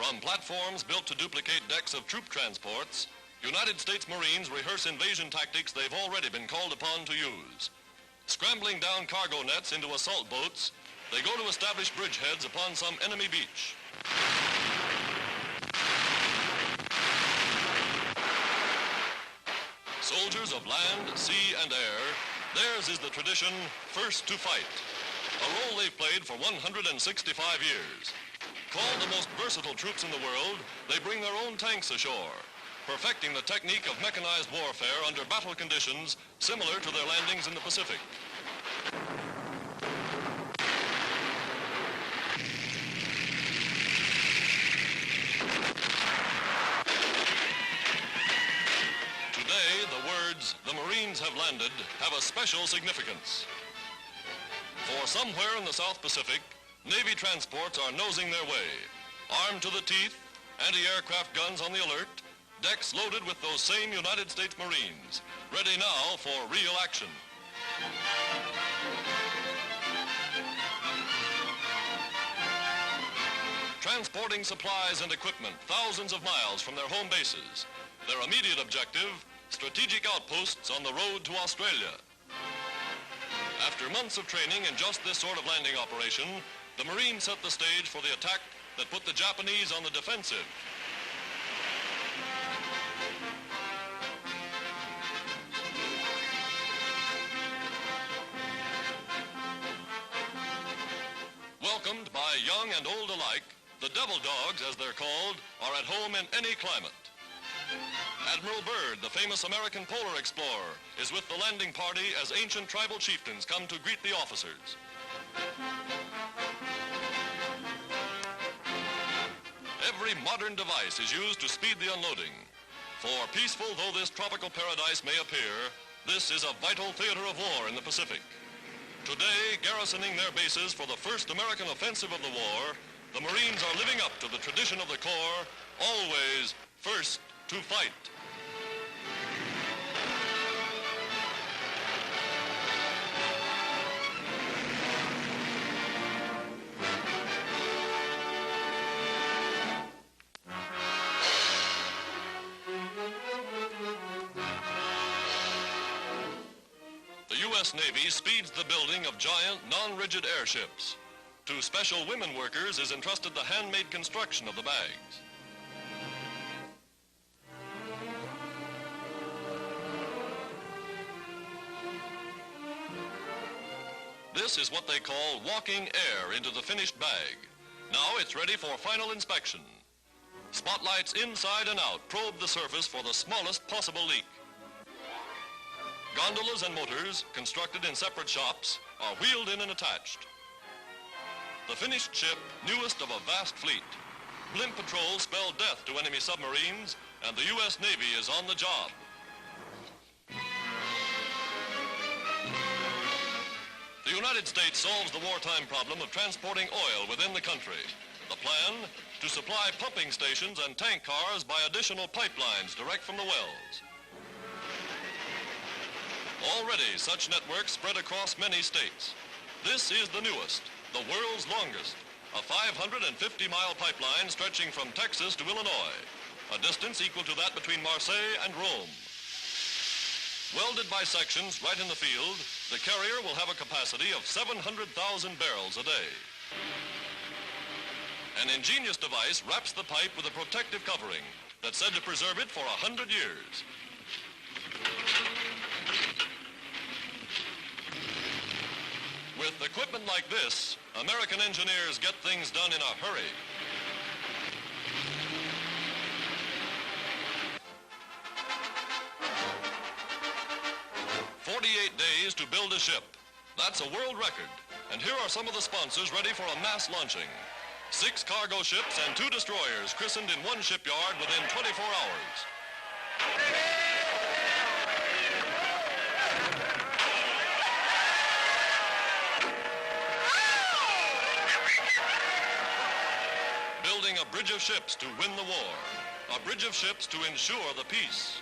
From platforms built to duplicate decks of troop transports, United States Marines rehearse invasion tactics they've already been called upon to use. Scrambling down cargo nets into assault boats, they go to establish bridgeheads upon some enemy beach. Soldiers of land, sea, and air, theirs is the tradition, first to fight, a role they've played for 165 years. Called the most versatile troops in the world, they bring their own tanks ashore, perfecting the technique of mechanized warfare under battle conditions similar to their landings in the Pacific. Today, the words, "The Marines have landed," have a special significance. For somewhere in the South Pacific, Navy transports are nosing their way, armed to the teeth, anti-aircraft guns on the alert, decks loaded with those same United States Marines, ready now for real action. Transporting supplies and equipment thousands of miles from their home bases. Their immediate objective, strategic outposts on the road to Australia. After months of training in just this sort of landing operation, the Marines set the stage for the attack that put the Japanese on the defensive. Welcomed by young and old alike, the Devil Dogs, as they're called, are at home in any climate. Admiral Byrd, the famous American polar explorer, is with the landing party as ancient tribal chieftains come to greet the officers. Every modern device is used to speed the unloading. For peaceful though this tropical paradise may appear, this is a vital theater of war in the Pacific. Today, garrisoning their bases for the first American offensive of the war, the Marines are living up to the tradition of the Corps, always first to fight. The U.S. Navy speeds the building of giant, non-rigid airships. To special women workers is entrusted the handmade construction of the bags. This is what they call walking air into the finished bag. Now it's ready for final inspection. Spotlights inside and out probe the surface for the smallest possible leak. Gondolas and motors, constructed in separate shops, are wheeled in and attached. The finished ship, newest of a vast fleet. Blimp patrols spell death to enemy submarines, and the U.S. Navy is on the job. The United States solves the wartime problem of transporting oil within the country. The plan, to supply pumping stations and tank cars by additional pipelines direct from the wells. Already, such networks spread across many states. This is the newest, the world's longest, a 550-mile pipeline stretching from Texas to Illinois, a distance equal to that between Marseille and Rome. Welded by sections right in the field, the carrier will have a capacity of 700,000 barrels a day. An ingenious device wraps the pipe with a protective covering that's said to preserve it for 100 years. With equipment like this, American engineers get things done in a hurry. Days to build a ship. That's a world record. And here are some of the sponsors ready for a mass launching. 6 cargo ships and 2 destroyers christened in one shipyard within 24 hours. Building a bridge of ships to win the war. A bridge of ships to ensure the peace.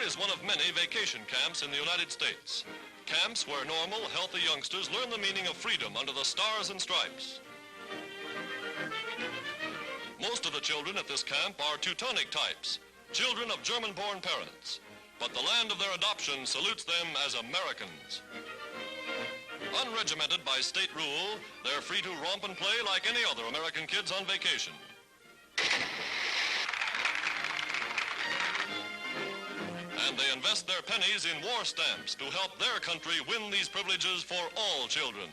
is one of many vacation camps in the United States. Camps where normal, healthy youngsters learn the meaning of freedom under the stars and stripes. Most of the children at this camp are Teutonic types, children of German-born parents. But the land of their adoption salutes them as Americans. Unregimented by state rule, they're free to romp and play like any other American kids on vacation. And they invest their pennies in war stamps to help their country win these privileges for all children.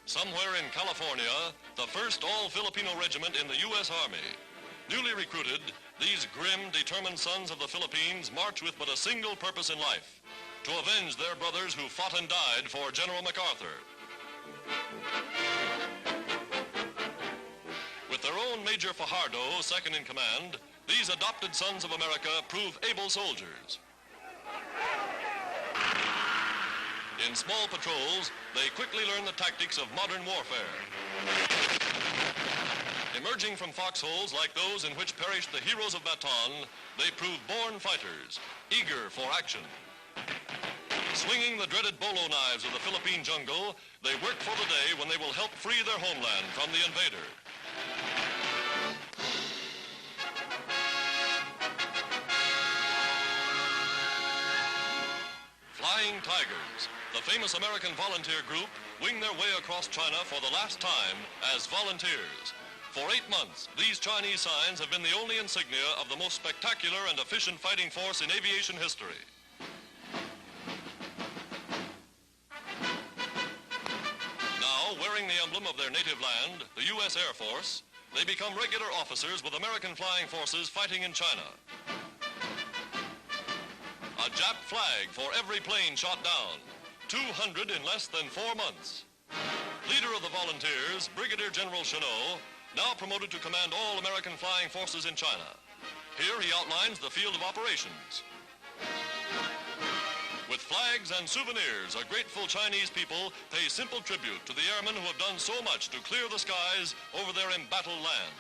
Somewhere in California, the first All-Filipino regiment in the U.S. Army. Newly recruited, these grim, determined sons of the Philippines march with but a single purpose in life: to avenge their brothers who fought and died for General MacArthur. With their own Major Fajardo second in command, these adopted sons of America prove able soldiers. In small patrols, they quickly learn the tactics of modern warfare. Emerging from foxholes like those in which perished the heroes of Bataan, they prove born fighters, eager for action. Swinging the dreaded bolo knives of the Philippine jungle, they work for the day when they will help free their homeland from the invader. Flying Tigers, the famous American volunteer group, wing their way across China for the last time as volunteers. For 8 months, these Chinese signs have been the only insignia of the most spectacular and efficient fighting force in aviation history. Now, wearing the emblem of their native land, the U.S. Air Force, they become regular officers with American flying forces fighting in China. A Jap flag for every plane shot down, 200 in less than 4 months. Leader of the volunteers, Brigadier General Chennault, now promoted to command all American flying forces in China. Here he outlines the field of operations. With flags and souvenirs, a grateful Chinese people pay simple tribute to the airmen who have done so much to clear the skies over their embattled land.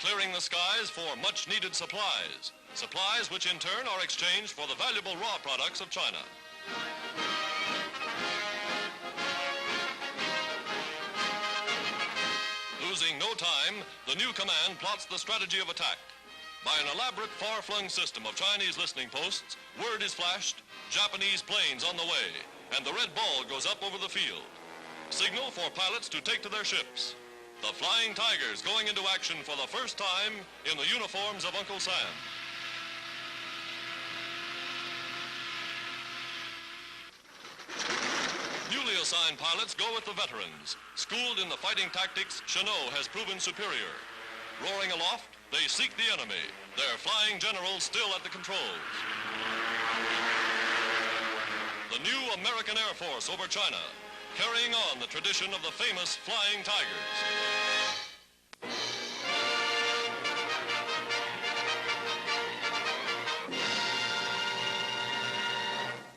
Clearing the skies for much-needed supplies. Supplies which in turn are exchanged for the valuable raw products of China. Losing no time, the new command plots the strategy of attack. By an elaborate far-flung system of Chinese listening posts, word is flashed, Japanese planes on the way, and the red ball goes up over the field. Signal for pilots to take to their ships. The Flying Tigers going into action for the first time in the uniforms of Uncle Sam. Newly assigned pilots go with the veterans. Schooled in the fighting tactics, Chennault has proven superior. Roaring aloft, they seek the enemy, their flying generals still at the controls. The new American Air Force over China, carrying on the tradition of the famous Flying Tigers.